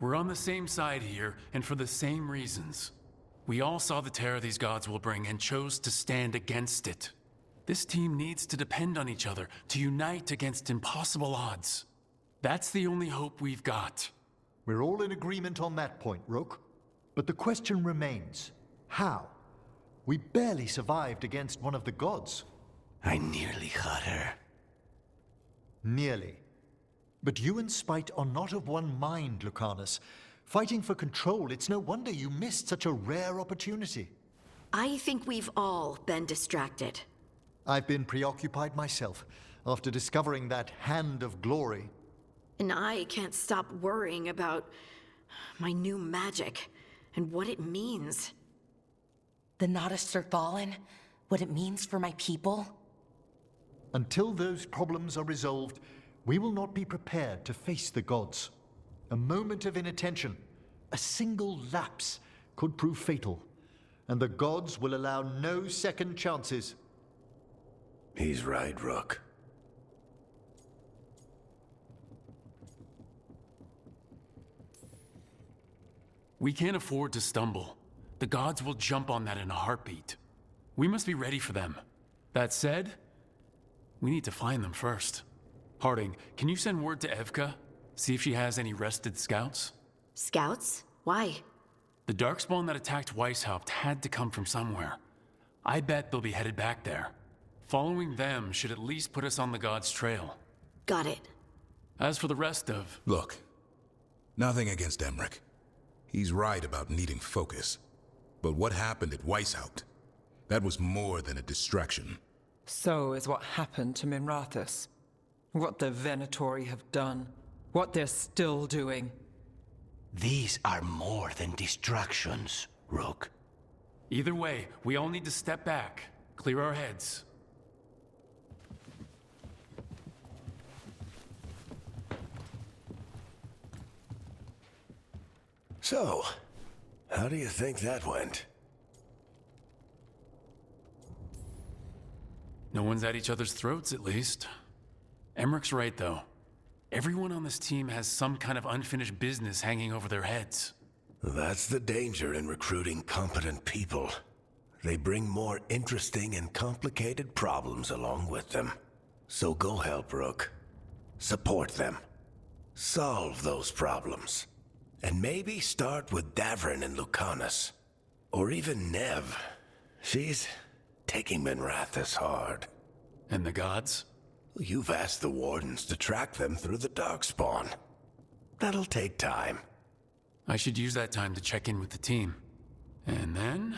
We're on the same side here, and for the same reasons. We all saw the terror these gods will bring and chose to stand against it. This team needs to depend on each other, to unite against impossible odds. That's the only hope we've got. We're all in agreement on that point, Rook. But the question remains, how? We barely survived against one of the gods. I nearly got her. Nearly. But you and Spite are not of one mind, Lucanus. Fighting for control, it's no wonder you missed such a rare opportunity. I think we've all been distracted. I've been preoccupied myself, after discovering that Hand of Glory. And I can't stop worrying about my new magic and what it means. The Nodists are fallen? What it means for my people? Until those problems are resolved, we will not be prepared to face the gods. A moment of inattention, a single lapse, could prove fatal, and the gods will allow no second chances. He's right, Rook. We can't afford to stumble. The gods will jump on that in a heartbeat. We must be ready for them. That said, we need to find them first. Harding, can you send word to Evka? See if she has any rested scouts? Scouts? Why? The Darkspawn that attacked Weishaupt had to come from somewhere. I bet they'll be headed back there. Following them should at least put us on the gods' trail. Got it. As for the rest of... Look, nothing against Emmerich. He's right about needing focus. But what happened at Weishaupt? That was more than a distraction. So is what happened to Minrathous. What the Venatori have done. What they're still doing. These are more than distractions, Rook. Either way, we all need to step back, clear our heads. So, how do you think that went? No one's at each other's throats, at least. Emmerich's right, though. Everyone on this team has some kind of unfinished business hanging over their heads. That's the danger in recruiting competent people. They bring more interesting and complicated problems along with them. So go help, Rook. Support them. Solve those problems. And maybe start with Davrin and Lucanus. Or even Nev. She's taking Minrathous hard. And the gods? You've asked the Wardens to track them through the Darkspawn. That'll take time. I should use that time to check in with the team. And then,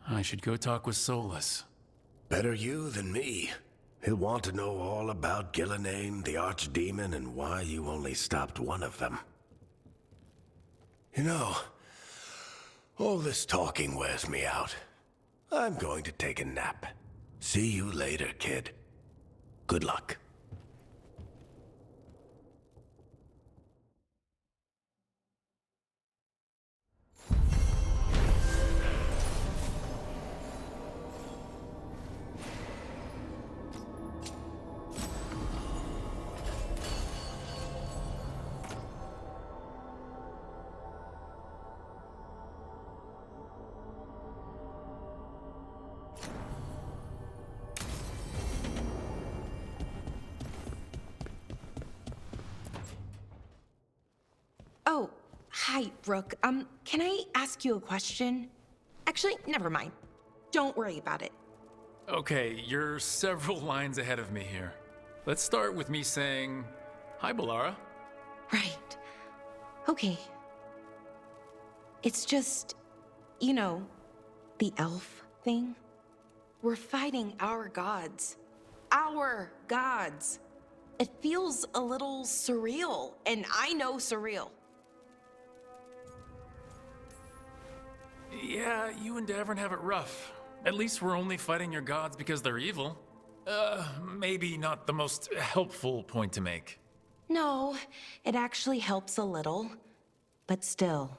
I should go talk with Solus. Better you than me. He'll want to know all about Gillenane, the Archdemon, and why you only stopped one of them. You know, all this talking wears me out. I'm going to take a nap. See you later, kid. Good luck. Oh, hi, Rook. Can I ask you a question? Actually, never mind. Don't worry about it. Okay, you're several lines ahead of me here. Let's start with me saying, hi, Balara. Right. Okay. It's just, you know, the elf thing. We're fighting our gods. Our gods. It feels a little surreal, and I know surreal. Yeah, you and Davrin have it rough. At least we're only fighting your gods because they're evil. Maybe not the most helpful point to make. No, it actually helps a little. But still,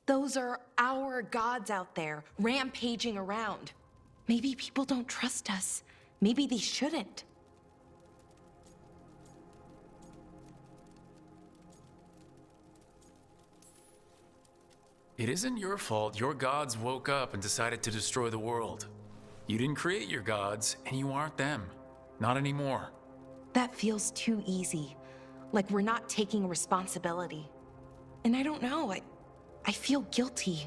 those are our gods out there, rampaging around. Maybe people don't trust us. Maybe they shouldn't. It isn't your fault your gods woke up and decided to destroy the world. You didn't create your gods, and you aren't them. Not anymore. That feels too easy. Like we're not taking responsibility. And I don't know, I feel guilty.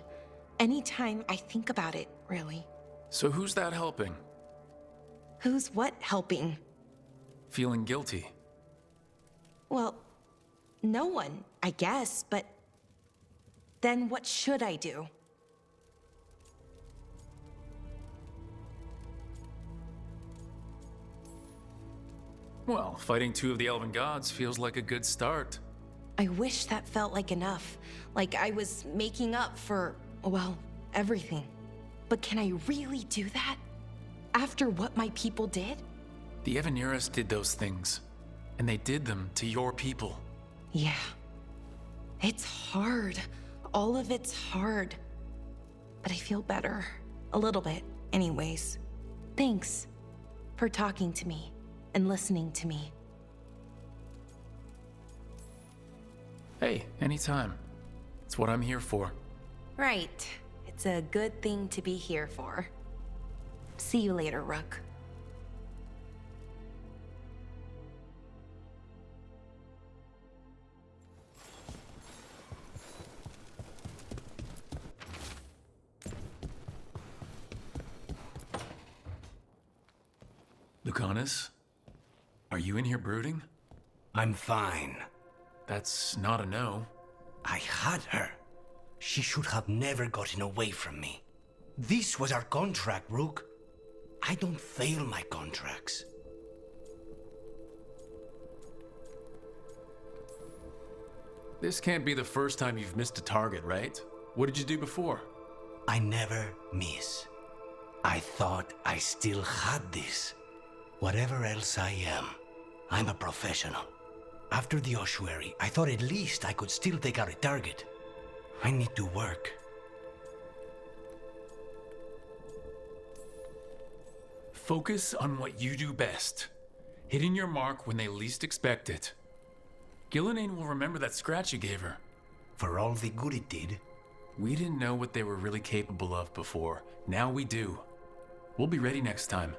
Anytime I think about it, really. So who's that helping? Who's what helping? Feeling guilty. Well, no one, I guess, but then what should I do? Well, fighting two of the elven gods feels like a good start. I wish that felt like enough. Like I was making up for, well, everything. But can I really do that? After what my people did? The Evaneras did those things, and they did them to your people. Yeah. It's hard. All of it's hard. But I feel better. A little bit, anyways. Thanks for talking to me and listening to me. Hey, anytime. It's what I'm here for. Right. It's a good thing to be here for. See you later, Rook. Lucanus, are you in here brooding? I'm fine. That's not a no. I had her. She should have never gotten away from me. This was our contract, Rook. I don't fail my contracts. This can't be the first time you've missed a target, right? What did you do before? I never miss. I thought I still had this. Whatever else I am, I'm a professional. After the ossuary, I thought at least I could still take out a target. I need to work. Focus on what you do best. Hitting your mark when they least expect it. Gillenane will remember that scratch you gave her. For all the good it did, We didn't know what they were really capable of before. Now we do. We'll be ready next time.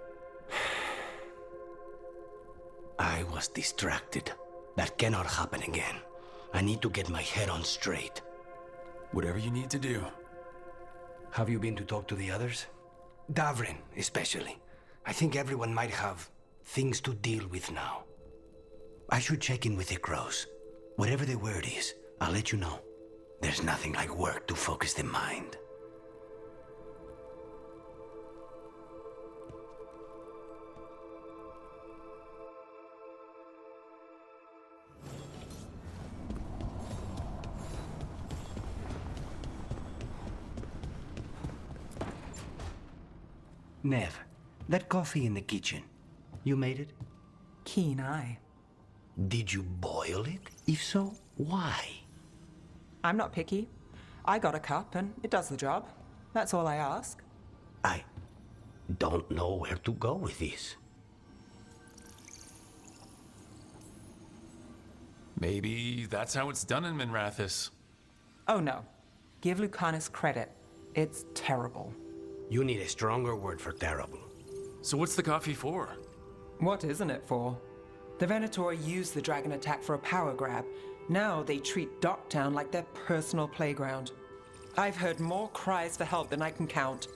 I was distracted. That cannot happen again. I need to get my head on straight. Whatever you need to do. Have you been to talk to the others? Davrin, especially. I think everyone might have things to deal with now. I should check in with the crows. Whatever the word is, I'll let you know. There's nothing like work to focus the mind. Nev, that coffee in the kitchen, you made it? Keen eye. Did you boil it? If so, why? I'm not picky. I got a cup and it does the job. That's all I ask. I don't know where to go with this. Maybe that's how it's done in Minrathous. Oh no. Give Lucanus credit. It's terrible. You need a stronger word for terrible. So what's the coffee for? What isn't it for? The Venator used the dragon attack for a power grab. Now they treat Docktown like their personal playground. I've heard more cries for help than I can count.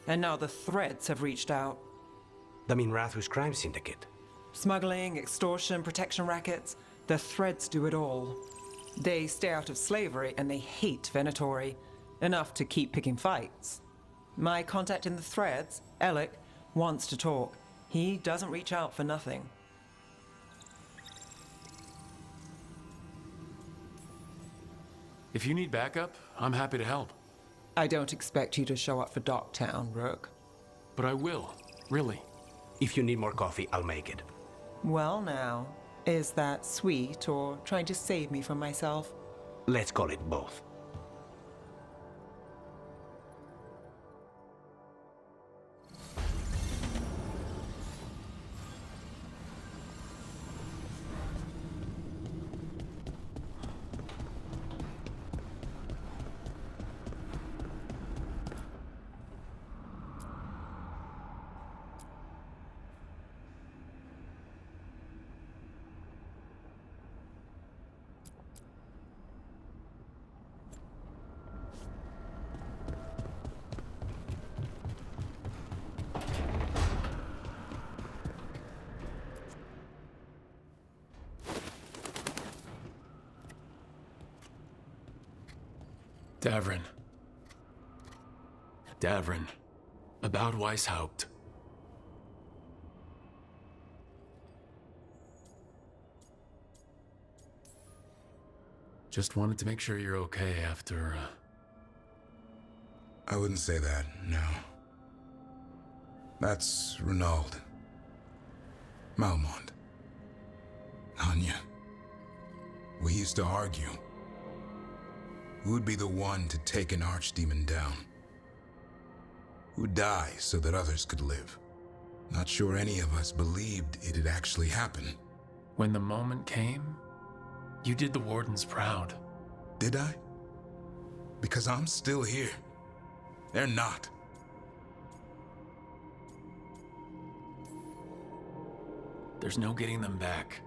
And now the Threads have reached out. The Minrathous crime syndicate. Smuggling, extortion, protection rackets. The Threads do it all. They stay out of slavery and they hate Venatori. Enough to keep picking fights. My contact in the Threads, Alec, wants to talk. He doesn't reach out for nothing. If you need backup, I'm happy to help. I don't expect you to show up for Docktown, Rook. But I will, really. If you need more coffee, I'll make it. Well now, is that sweet or trying to save me from myself? Let's call it both. Davrin. Davrin. About Weishaupt. Just wanted to make sure you're okay after, I wouldn't say that, no. That's Renaud. Malmont. Anya. We used to argue. Who'd be the one to take an archdemon down? Who'd die so that others could live? Not sure any of us believed it'd actually happen. When the moment came, you did the Wardens proud. Did I? Because I'm still here. They're not. There's no getting them back,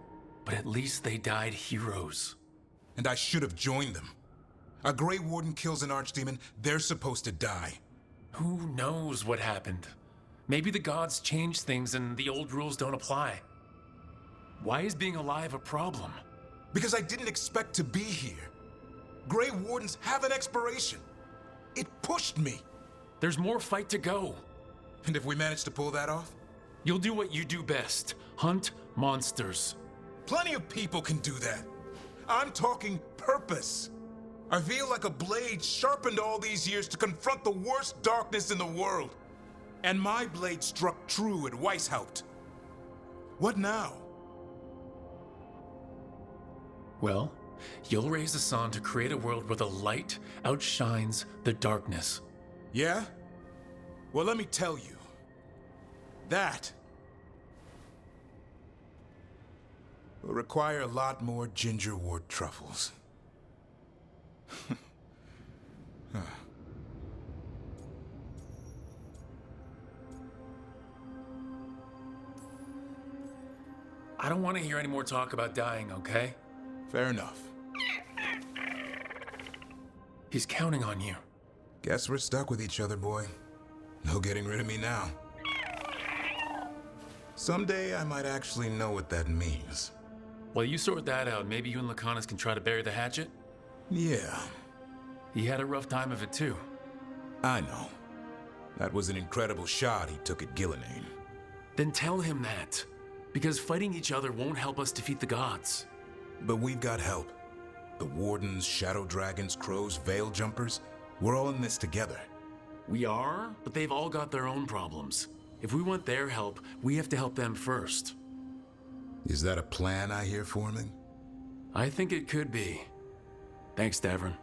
but at least they died heroes. And I should have joined them. A Grey Warden kills an archdemon, they're supposed to die. Who knows what happened? Maybe the gods changed things and the old rules don't apply. Why is being alive a problem? Because I didn't expect to be here. Grey Wardens have an expiration. It pushed me. There's more fight to go. And if we manage to pull that off? You'll do what you do best. Hunt monsters. Plenty of people can do that. I'm talking purpose. I feel like a blade sharpened all these years to confront the worst darkness in the world. And my blade struck true at Weishaupt. What now? Well, you'll raise the sun to create a world where the light outshines the darkness. Yeah? Well, let me tell you. That will require a lot more gingerwort truffles. I don't want to hear any more talk about dying, okay? Fair enough. He's counting on you. Guess we're stuck with each other, boy. No getting rid of me now. Someday I might actually know what that means. While you sort that out, maybe you and Lacanus can try to bury the hatchet? Yeah, He had a rough time of it too. I know. That was an incredible shot he took at Gillenane. Then tell him that. Because fighting each other won't help us defeat the gods. But we've got help. The Wardens, Shadow Dragons, Crows, Veil Jumpers, we're all in this together. We are, but they've all got their own problems. If we want their help, we have to help them first. Is that a plan I hear forming? I think it could be. Thanks, Davrin.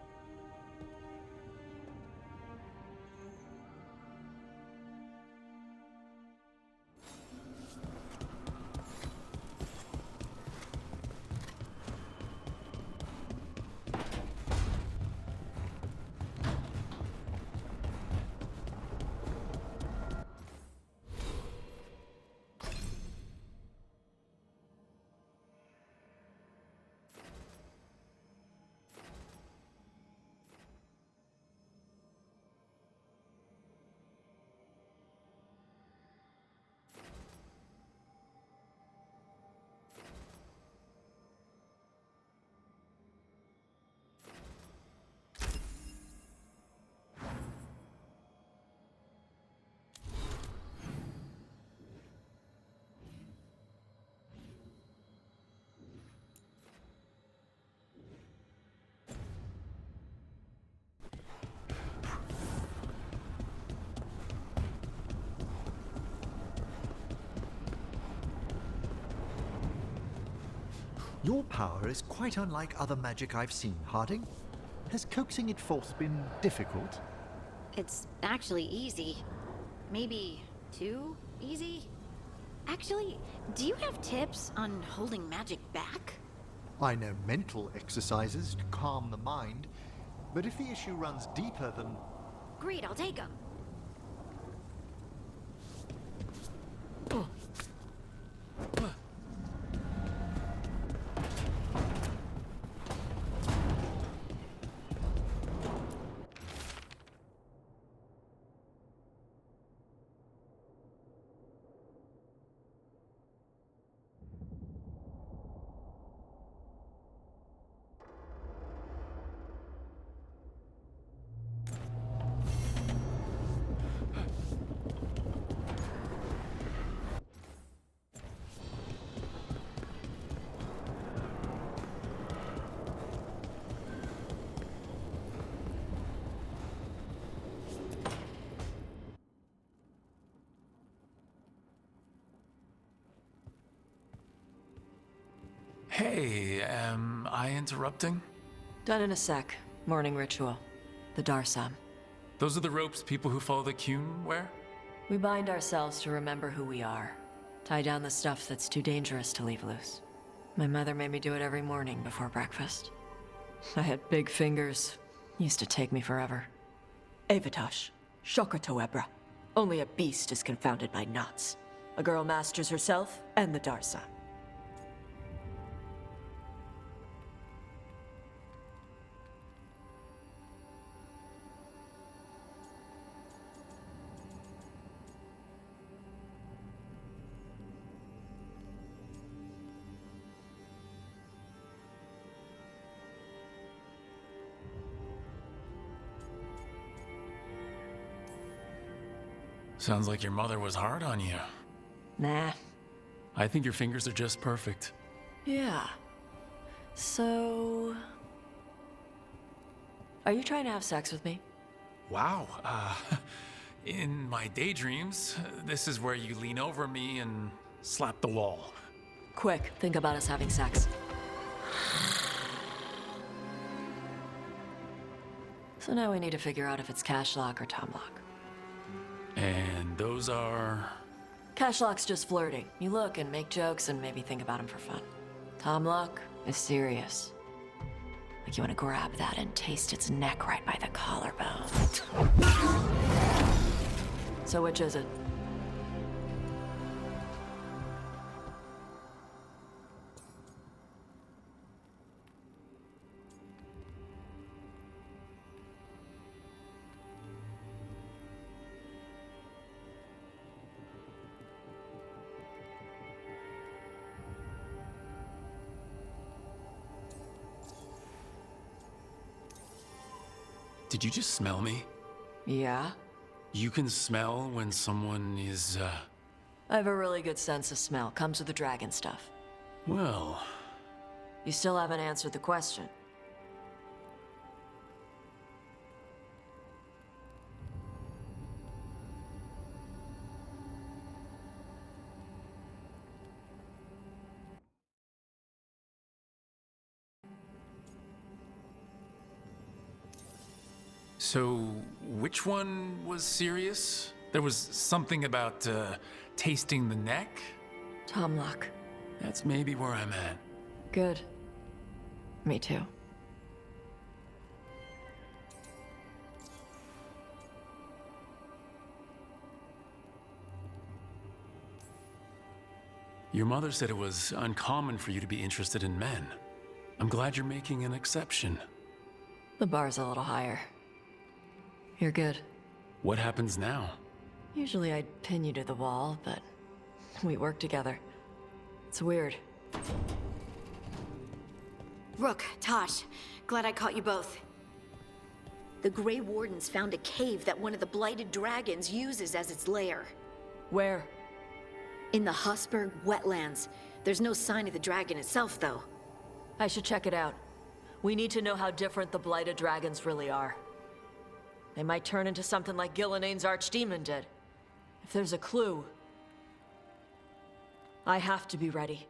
Your power is quite unlike other magic I've seen, Harding. Has coaxing it forth been difficult? It's actually easy. Maybe too easy? Actually, do you have tips on holding magic back? I know mental exercises to calm the mind, but if the issue runs deeper than... Great, I'll take them. Hey, am I interrupting? Done in a sec. Morning ritual. The Darsam. Those are the ropes people who follow the Qun wear? We bind ourselves to remember who we are. Tie down the stuff that's too dangerous to leave loose. My mother made me do it every morning before breakfast. I had big fingers. Used to take me forever. Avatash. Shokotoebra. Only a beast is confounded by knots. A girl masters herself and the Darsam. Sounds like your mother was hard on you. Nah. I think your fingers are just perfect. Yeah. So... Are you trying to have sex with me? Wow. In my daydreams, this is where you lean over me and slap the wall. Quick, think about us having sex. So now we need to figure out if it's Cashlock or Tomlock. And those are... Cashlock's just flirting. You look and make jokes and maybe think about him for fun. Tomlock is serious. Like you want to grab that and taste its neck right by the collarbone. So which is it? Did you just smell me? Yeah? You can smell when someone is, I have a really good sense of smell. Comes with the dragon stuff. well... You still haven't answered the question. So, which one was serious? There was something about, tasting the neck? Tomlock. That's maybe where I'm at. Good. Me too. Your mother said it was uncommon for you to be interested in men. I'm glad you're making an exception. The bar's a little higher. You're good. What happens now? Usually I'd pin you to the wall, but we work together. It's weird. Rook, Tosh, glad I caught you both. The Grey Wardens found a cave that one of the Blighted Dragons uses as its lair. Where? In the Husberg wetlands. There's no sign of the dragon itself, though. I should check it out. We need to know how different the Blighted Dragons really are. They might turn into something like Gillenane's archdemon did. If there's a clue, I have to be ready.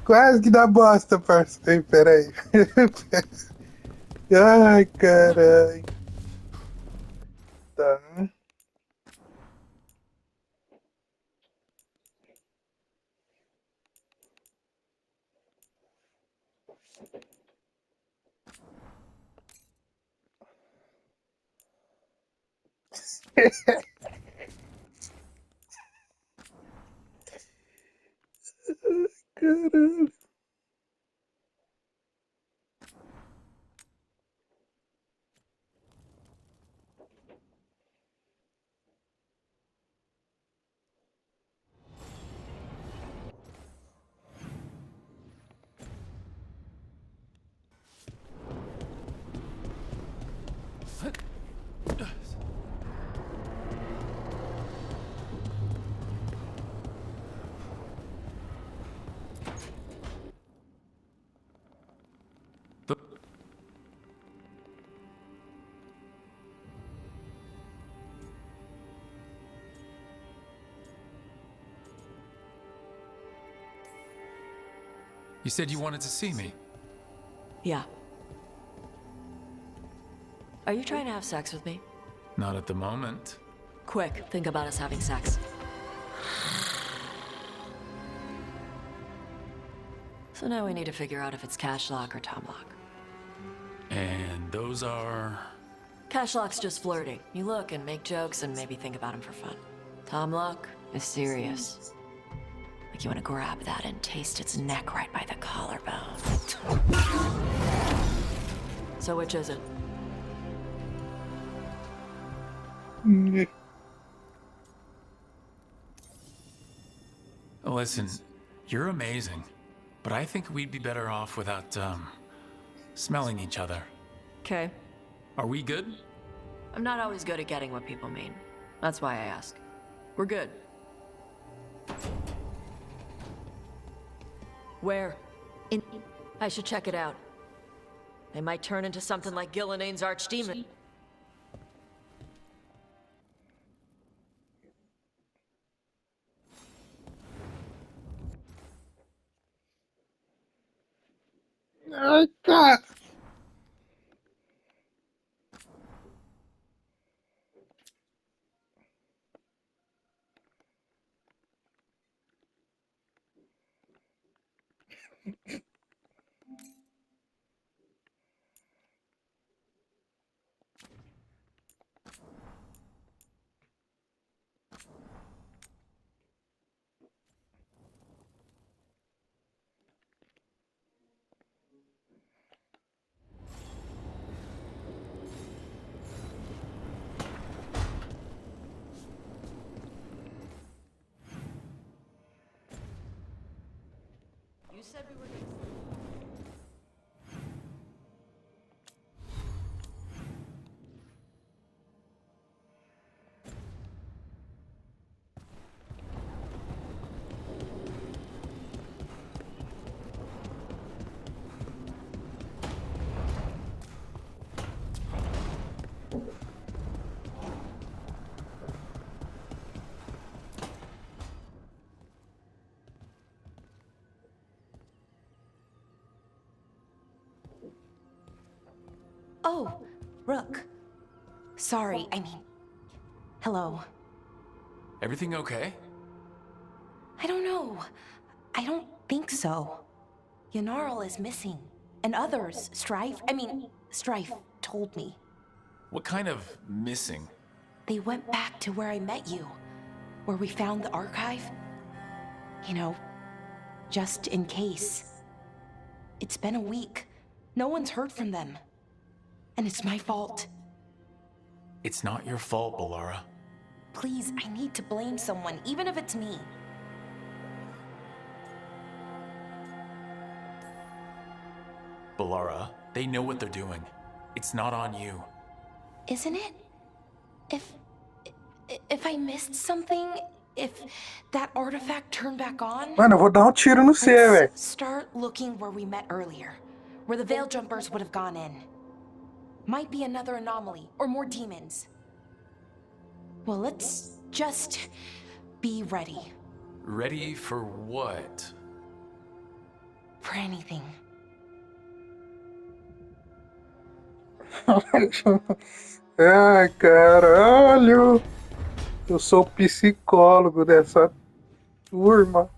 Quase que dá bosta, parceiro. Peraí. Ai, caralho. Tá. Caralho. You said you wanted to see me. Yeah. Are you trying to have sex with me? Not at the moment. Quick, think about us having sex. So now we need to figure out if it's cash lock or Tom lock. And those are... Cash lock's just flirting. You look and make jokes and maybe think about him for fun. Tom lock is serious. Like you want to grab that and taste its neck right by the collarbone. So which is it? Listen, you're amazing. But I think we'd be better off without, smelling each other. Okay. Are we good? I'm not always good at getting what people mean. That's why I ask. We're good. Where? I should check it out. They might turn into something like Gillinane's archdemon. Ai, cara. You said we were gonna... Oh, Rook. Sorry, I mean... Hello. Everything okay? I don't know. I don't think so. Yanarl is missing. And others, Strife told me. What kind of missing? They went back to where I met you. Where we found the archive. You know, just in case. It's been a week. No one's heard from them. And it's my fault. It's not your fault, Balara. Please, I need to blame someone, even if it's me. Balara, they know what they're doing. It's not on you. Isn't it? If I missed something, if that artifact turned back on... Mano, eu vou dar tiro no C, velho. let's start looking where we met earlier. Where the Veil Jumpers would have gone in. Might be another anomaly, or more demons. Well, let's just be ready. Ready for what? For anything. Ai, caralho. Eu sou o psicólogo dessa turma.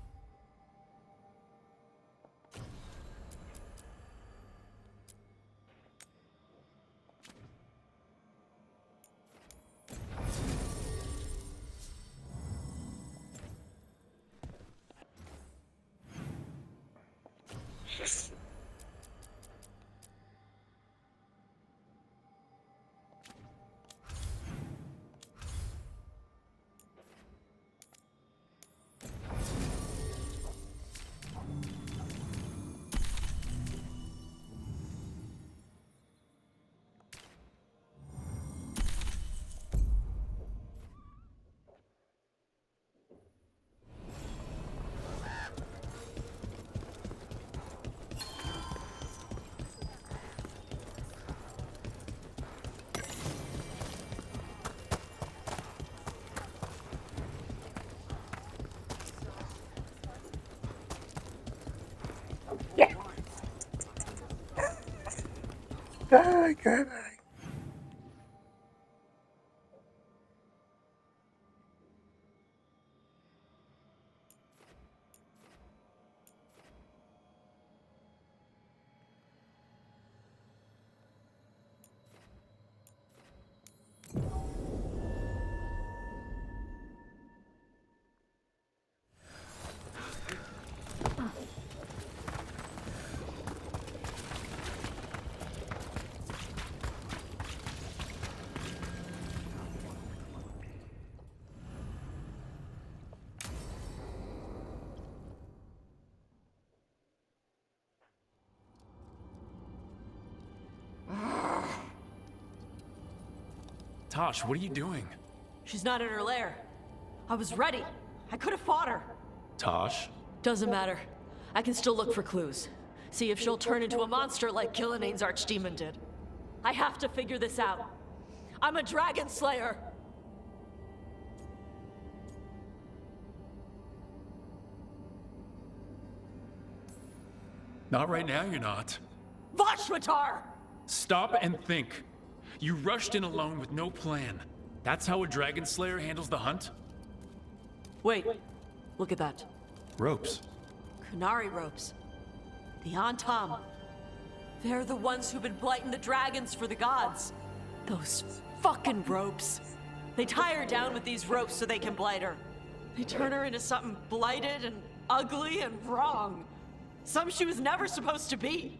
Ai, caralho. Tosh, what are you doing? She's not in her lair. I was ready. I could have fought her. Tosh? Doesn't matter. I can still look for clues. See if she'll turn into a monster like Killiane's archdemon did. I have to figure this out. I'm a dragon slayer. Not right now, you're not. Vashvatar! Stop and think. You rushed in alone with no plan. That's how a dragon slayer handles the hunt? Wait. Look at that. Ropes. Kunari ropes. The Antam. They're the ones who've been blighting the dragons for the gods. Those fucking ropes. They tie her down with these ropes so they can blight her. They turn her into something blighted and ugly and wrong. Some she was never supposed to be.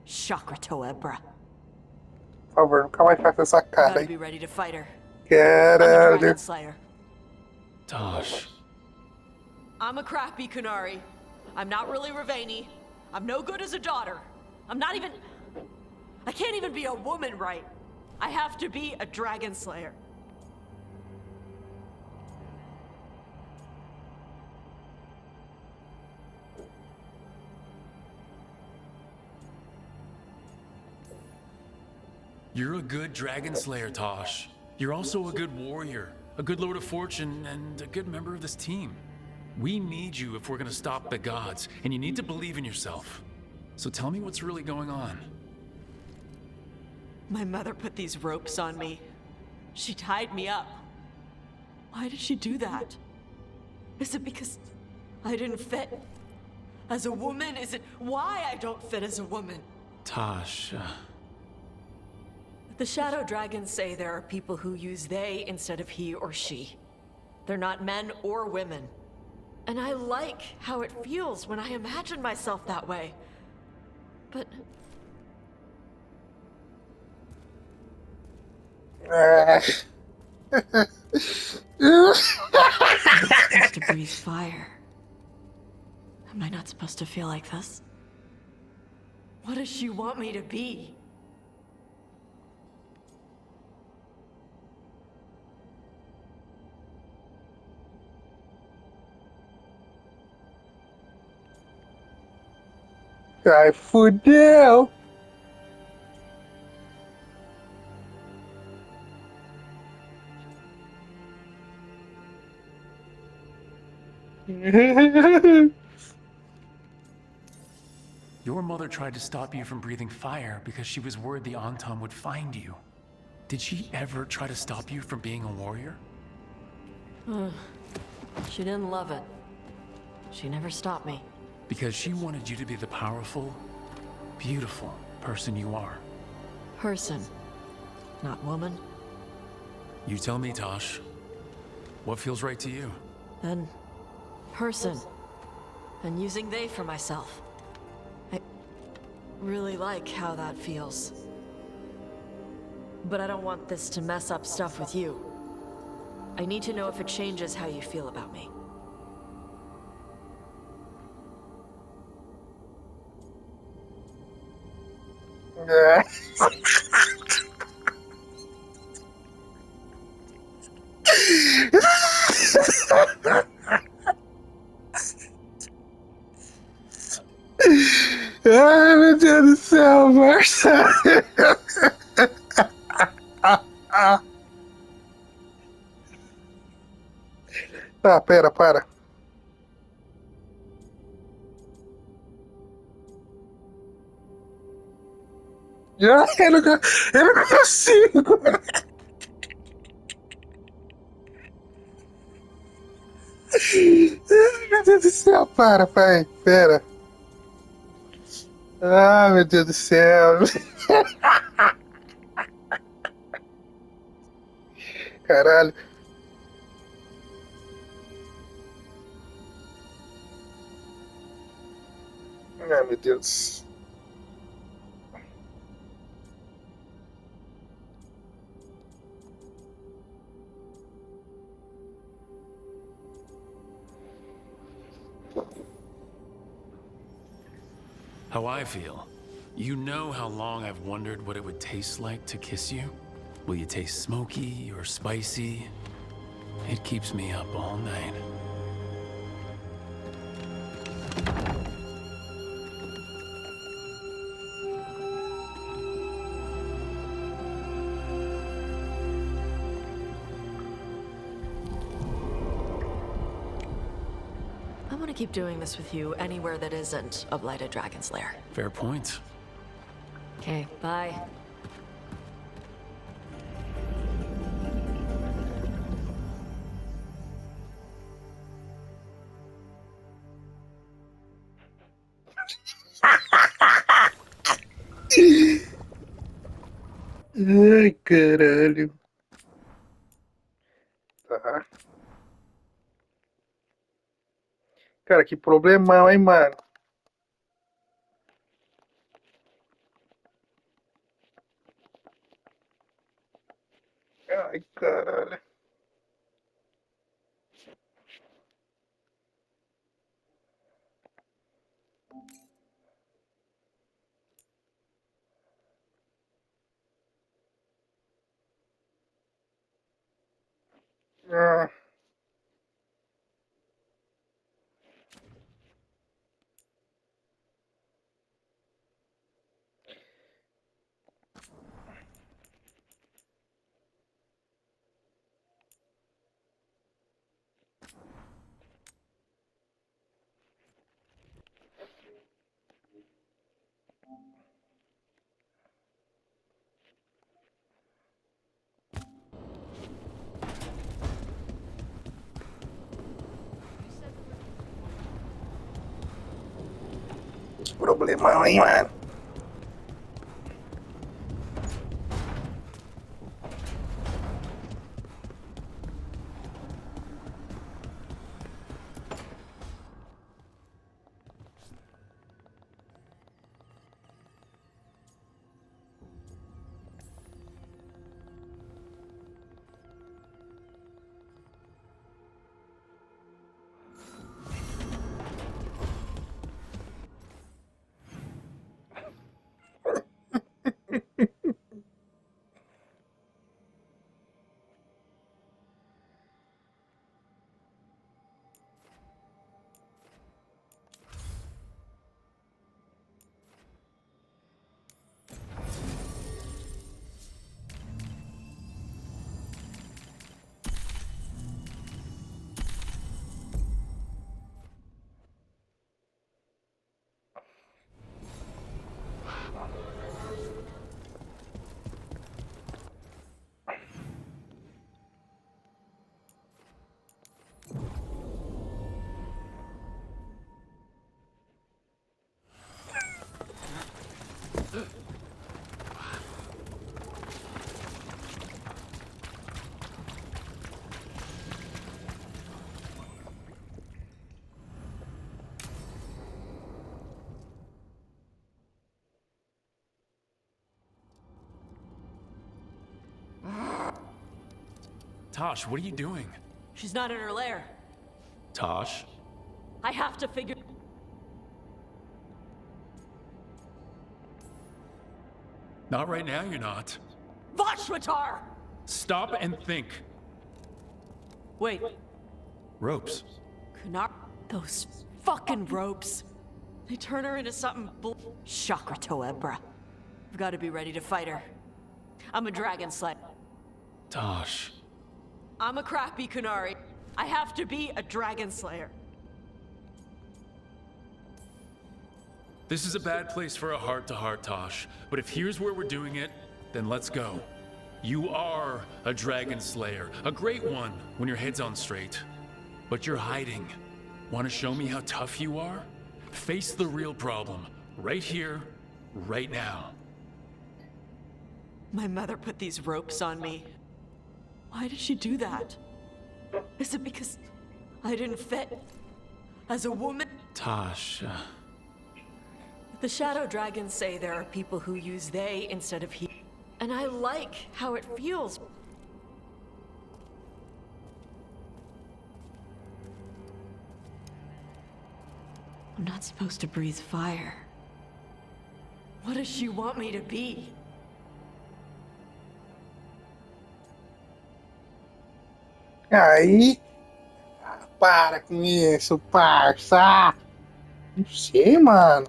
Chakra Toebra. Por favor, nunca mais faça essa cara, Gotta hein? be ready to fight her. I'm a Caralho. dragon slayer. Tosh. I'm a crappy Kunari. I'm not really Ravani. I'm no good as a daughter. I'm not even... I can't even be a woman right. I have to be a dragon slayer. You're a good dragon slayer, Tosh. You're also a good warrior, a good Lord of Fortune, and a good member of this team. We need you if we're gonna stop the gods, and you need to believe in yourself. So tell me what's really going on. My mother put these ropes on me. She tied me up. Why did she do that? Is it because I didn't fit? As a woman? Is it why I don't fit as a woman? Tosh, The Shadow Dragons say there are people who use they instead of he or she. They're not men or women. And I like how it feels when I imagine myself that way. But Ah. I'm supposed to breathe fire. Am I not supposed to feel like this? What does she want me to be? Ai, fudeu. your mother tried to stop you from breathing fire because she was worried the Antam would find you. Did she ever try to stop you from being a warrior? She didn't love it. She never stopped me. Because she wanted you to be the powerful, beautiful person you are. Person, not woman. You tell me, Tosh. What feels right to you? Then, person. And using they for myself. I really like how that feels. But I don't want this to mess up stuff with you. I need to know if it changes how you feel about me. Ai, meu Deus do céu, Marcia. Tá, pera, para. Já, eu não consigo. Ai, meu Deus do céu, para, pai, pera. Ah, meu Deus do céu. Caralho. Ai, meu Deus. How I feel. You know how long I've wondered what it would taste like to kiss you? Will you taste smoky or spicy? It keeps me up all night. I want to keep doing this with you anywhere that isn't a blighted dragon's lair. Fair point. Okay, bye. Ai, caralho. Tá. Cara, que problemão, hein, mano? Ai, caralho. Ah. Que problemão, hein, mano? Tosh, what are you doing? She's not in her lair. Tosh? I have to figure... Not right now, you're not. Vashwatar! Stop and think. Wait, Ropes. Kunar... Those fucking ropes. They turn her into something Chakra Toebra. I've got to be ready to fight her. I'm a dragon slayer. Tosh. I'm a crappy Kunari. I have to be a dragon slayer. This is a bad place for a heart-to-heart, Tosh. But if here's where we're doing it, then let's go. You are a dragon slayer, a great one when your head's on straight. But you're hiding. Want to show me how tough you are? Face the real problem, right here, right now. My mother put these ropes on me. Why did she do that? Is it because I didn't fit as a woman? Tosh, The Shadow Dragons say there are people who use they instead of he. And I like how it feels. I'm not supposed to breathe fire. What does she want me to be? Aí. Para com isso, parça. Não sei, mano.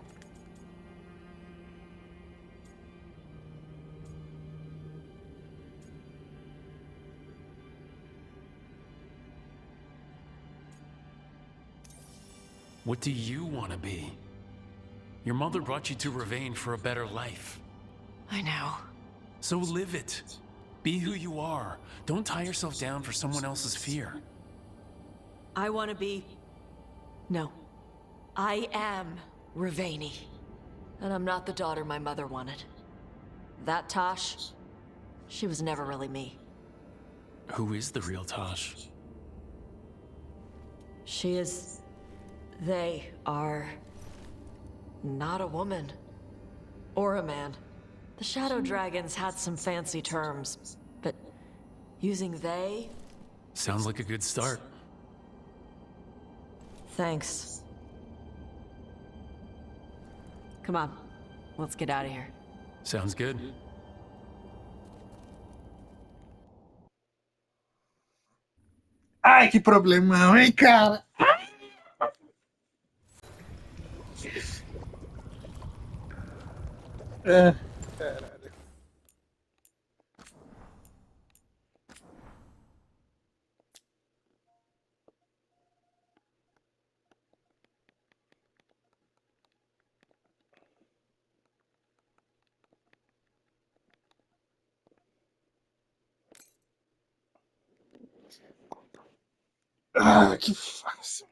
what do you want to be? Your mother brought you to Ravane for a better life. I know. So live it. Be who you are. Don't tie yourself down for someone else's fear. I want to be... No. I am Ravani. And I'm not the daughter my mother wanted. That Tosh, she was never really me. Who is the real Tosh? She is... They are... not a woman. Or a man. The Shadow Dragons had some fancy terms, but using they... Sounds like a good start. Thanks. Come on, let's get out of here. Sounds good. Ai, que problemão, hein, cara? É, caralho. Ah, que fácil.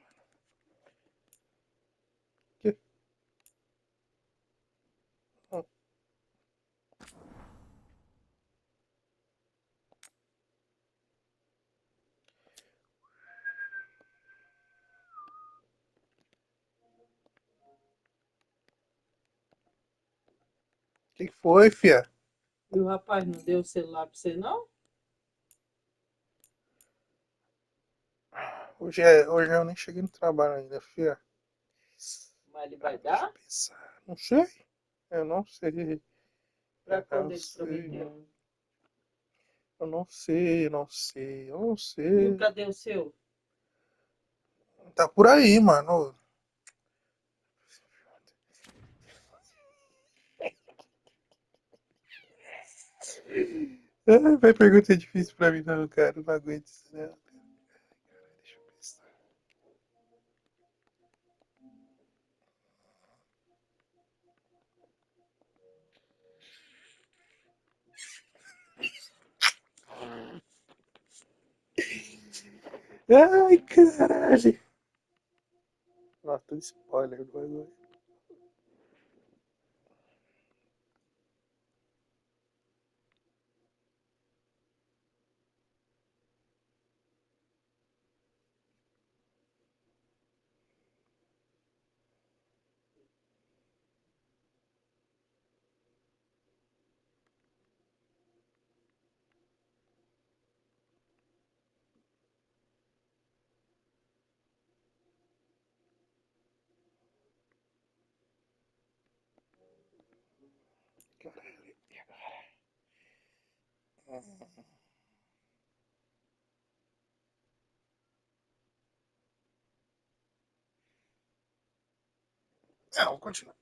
Que... que foi, fia? E o rapaz não deu o celular pra você, não? Hoje eu nem cheguei no trabalho ainda, fia. Mas ele vai Deixa eu dar? pensar. Não sei. Eu não sei. Pra Eu quando não ele sei. prometeu? Eu não sei, eu não sei, eu não E sei. cadê o seu? Tá por aí, mano. Ai, vai pergunta difícil pra mim, não, cara. Não aguento isso, não. Deixa eu pensar. Ai, caralho. Nossa, tudo spoiler do bagulho. Caralho, e agora? Não, vou continuar.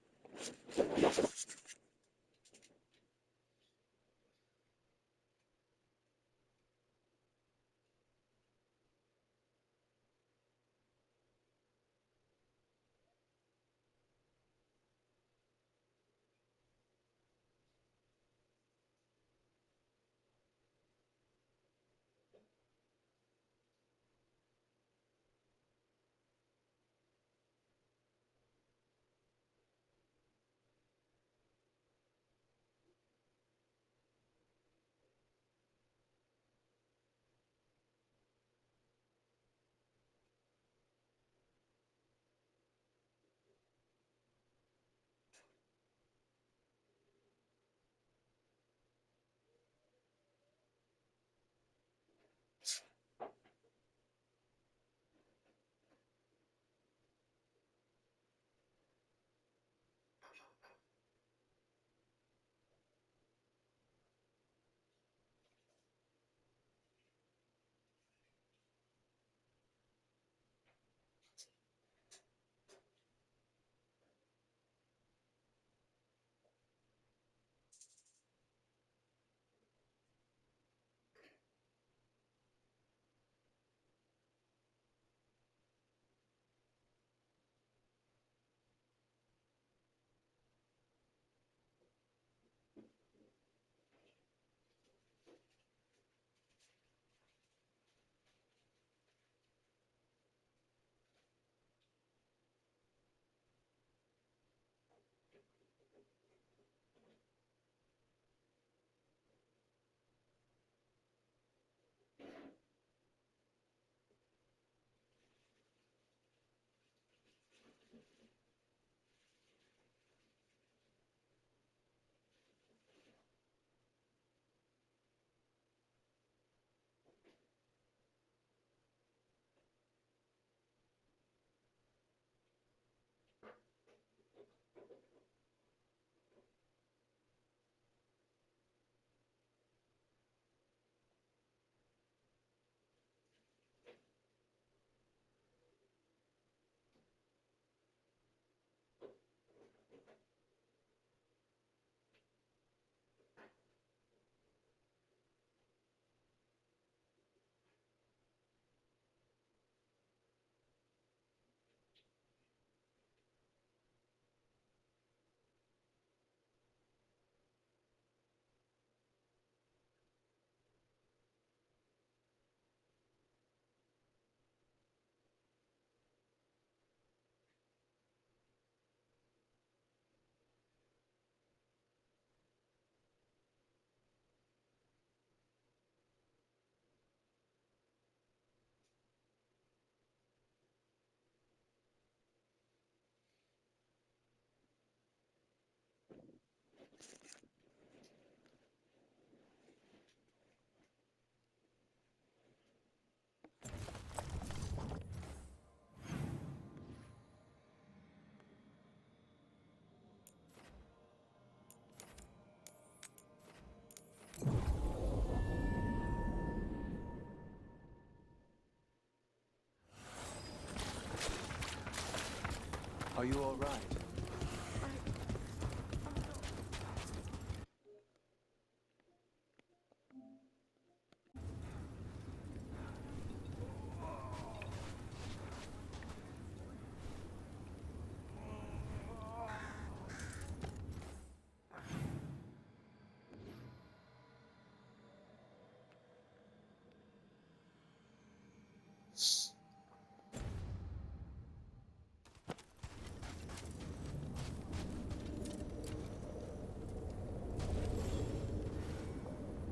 Are you all right?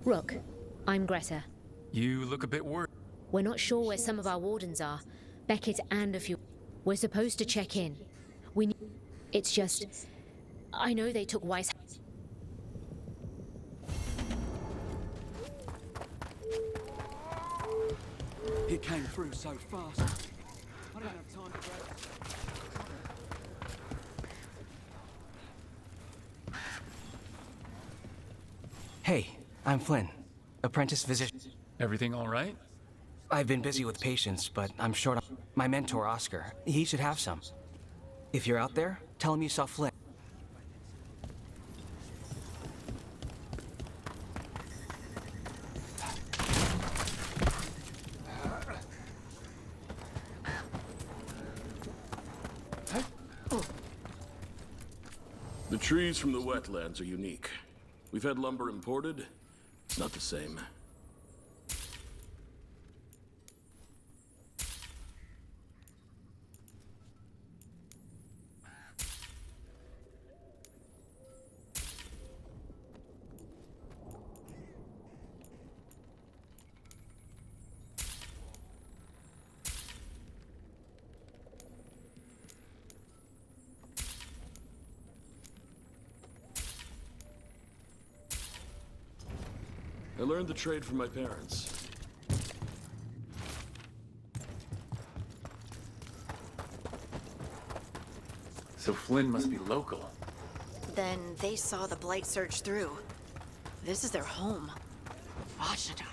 Rook, I'm Greta. You look a bit worried. We're not sure where some of our wardens are. Beckett and a few. We're supposed to check in. It's just... I know they took Weiss... He came through so fast. I don't have time to grab it. Hey, I'm Flynn, apprentice physician. Everything all right? I've been busy with patients, but I'm short on my mentor, Oscar. He should have some. If you're out there, tell him you saw Flynn. The trees from the wetlands are unique. We've had lumber imported. It's not the same. I learned the trade from my parents. So Flynn must be local. Then they saw the blight surge through. This is their home. Rashadon.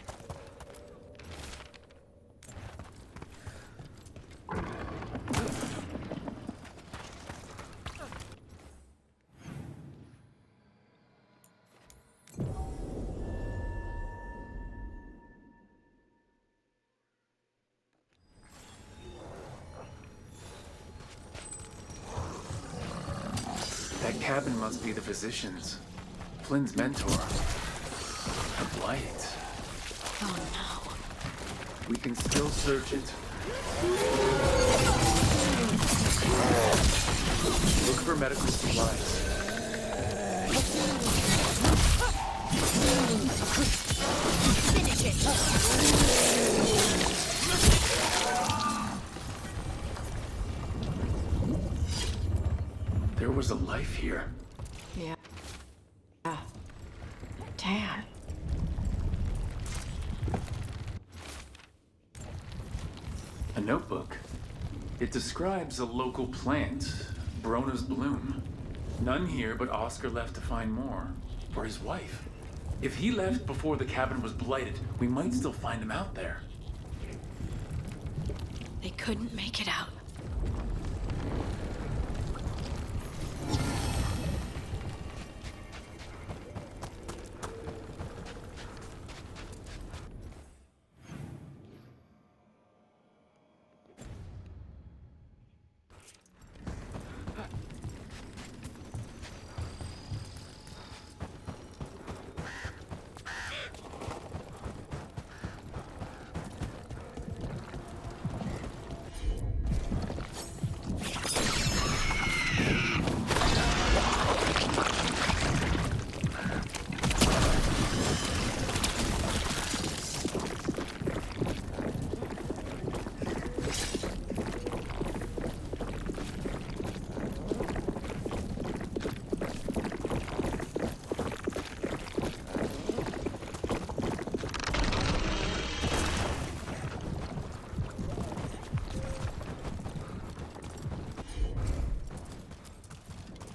That cabin must be the physician's. Flynn's mentor. The blight. Oh no. We can still search it. Look for medical supplies. Finish it! There was a life here. Yeah. Damn. A notebook. It describes a local plant, Brona's bloom. None here, but Oscar left to find more. For his wife. If he left before the cabin was blighted, we might still find him out there. They couldn't make it out.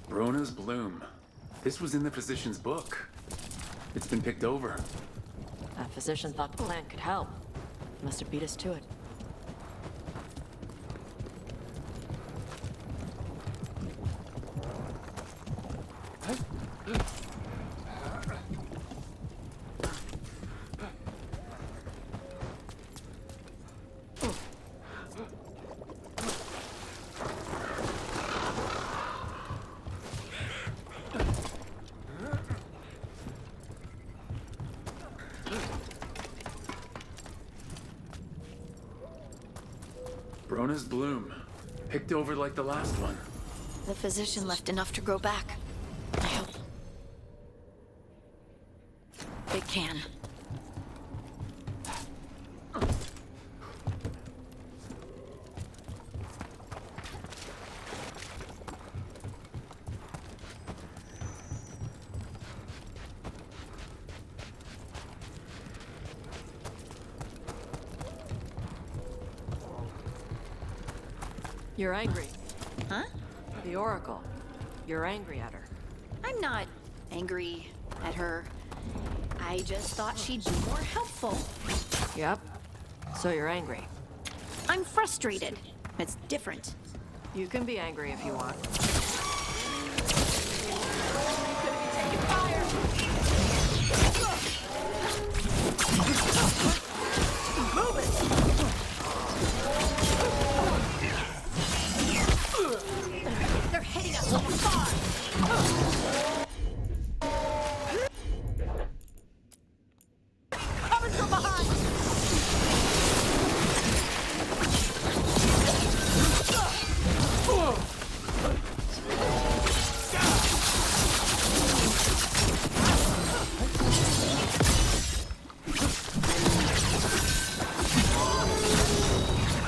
Brona's bloom. This was in the physician's book. It's been picked over. That physician thought the plant could help. Must have beat us to it. Brona's bloom. Picked over like the last one. The physician left enough to grow back. I hope it can. You're angry. Huh? The Oracle. You're angry at her. I'm not angry at her. I just thought she'd be more helpful. Yep. So you're angry. I'm frustrated. It's different. You can be angry if you want. Move it! They're hitting us from afar! Coming from behind!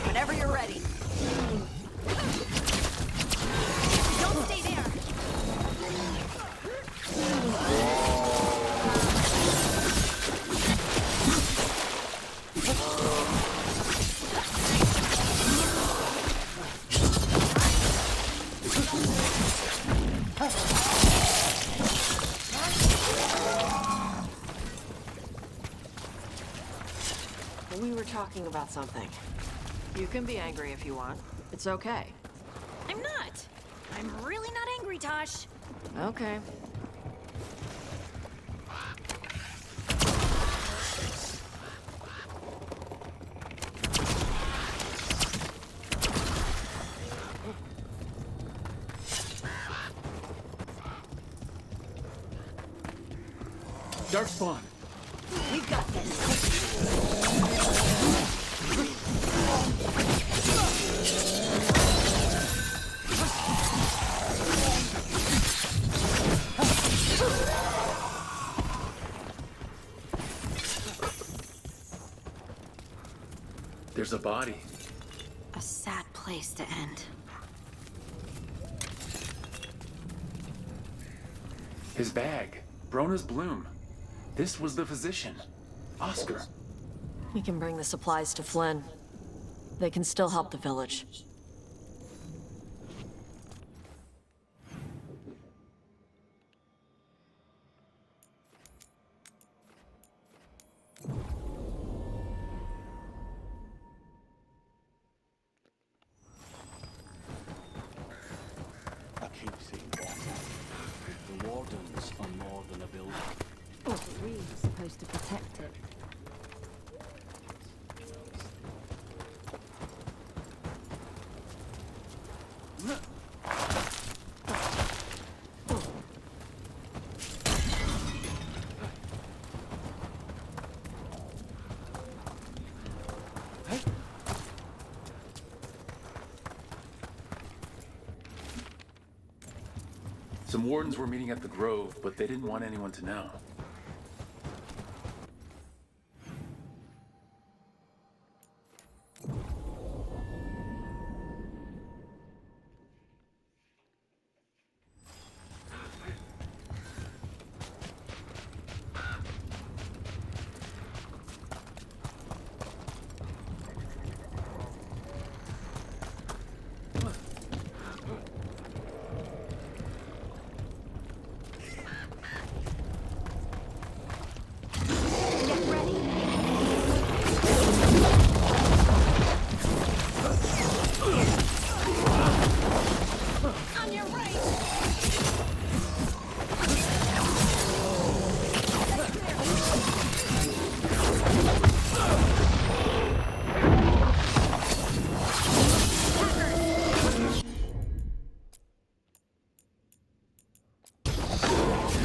Whenever you're ready. Don't stay there! We were talking about something. You can be angry if you want. It's okay. I'm not. I'm really not angry, Tosh. Okay. Darkspawn! We've got this. There's a body. A sad place to end. His bag. Brona's bloom. This was the physician. Oscar. We can bring the supplies to Flynn. They can still help the village. I keep seeing water. The wardens are more than a building. We were supposed to protect it. Some wardens were meeting at the Grove, but they didn't want anyone to know.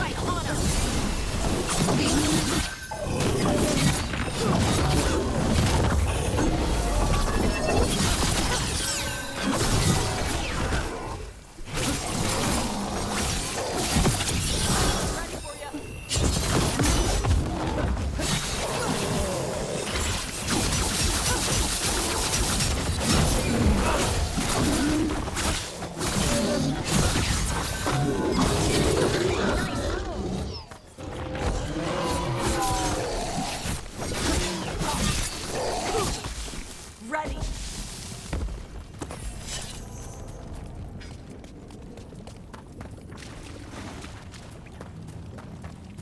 right on him! Ready.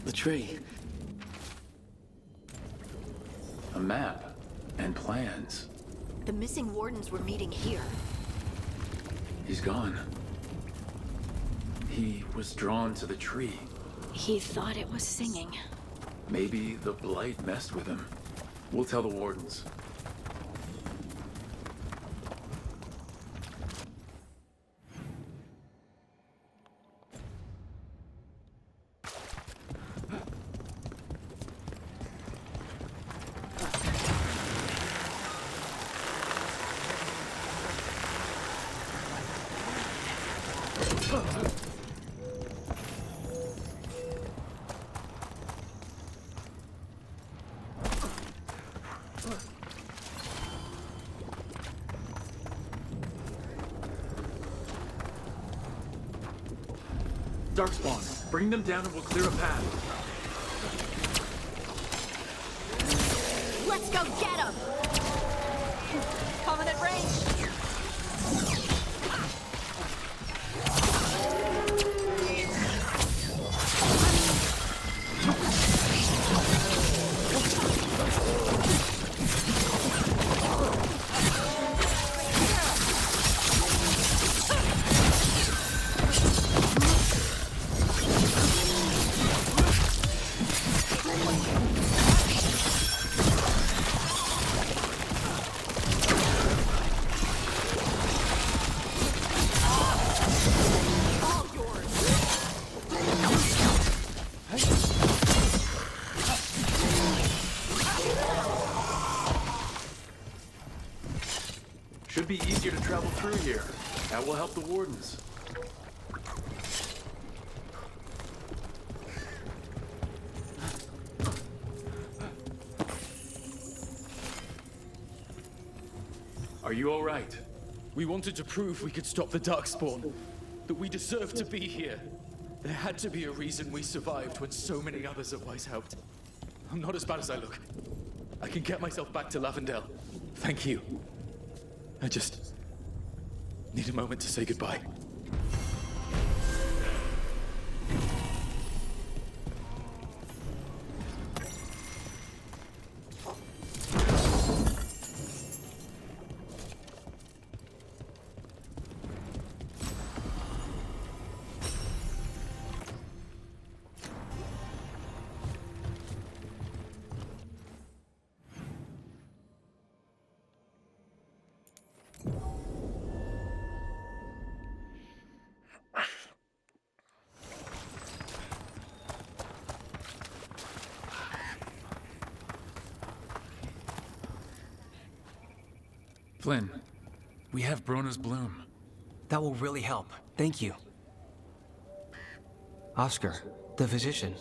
The tree. A map and plans. The missing wardens were meeting here. He's gone. He was drawn to the tree. He thought it was singing. Maybe the blight messed with him. We'll tell the wardens. Darkspawn, bring them down and we'll clear a path. Let's go get him! Coming at range! Should be easier to travel through here. That will help the wardens. Are you all right? We wanted to prove we could stop the Darkspawn. That we deserve to be here. There had to be a reason we survived when so many others otherwise helped. I'm not as bad as I look. I can get myself back to Lavendale. Thank you. I just need a moment to say goodbye. Flynn, we have Brona's bloom. That will really help. Thank you. Oscar, the physician,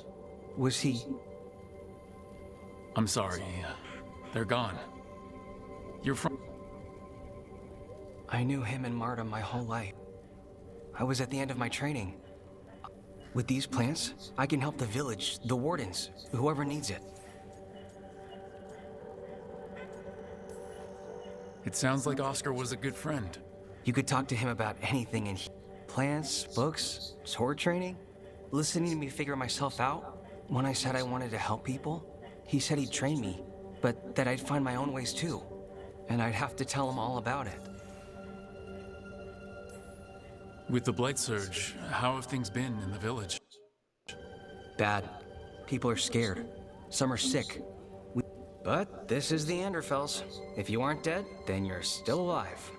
was he... I'm sorry. They're gone. You're from... I knew him and Marta my whole life. I was at the end of my training. With these plants, I can help the village, the wardens, whoever needs it. It sounds like Oscar was a good friend. You could talk to him about anything in plants, books, sword training. Listening to me figure myself out. When I said I wanted to help people, he said he'd train me, but that I'd find my own ways too. And I'd have to tell him all about it. With the Blight Surge, how have things been in the village? Bad. People are scared. Some are sick. But this is the Anderfells. If you aren't dead, then you're still alive.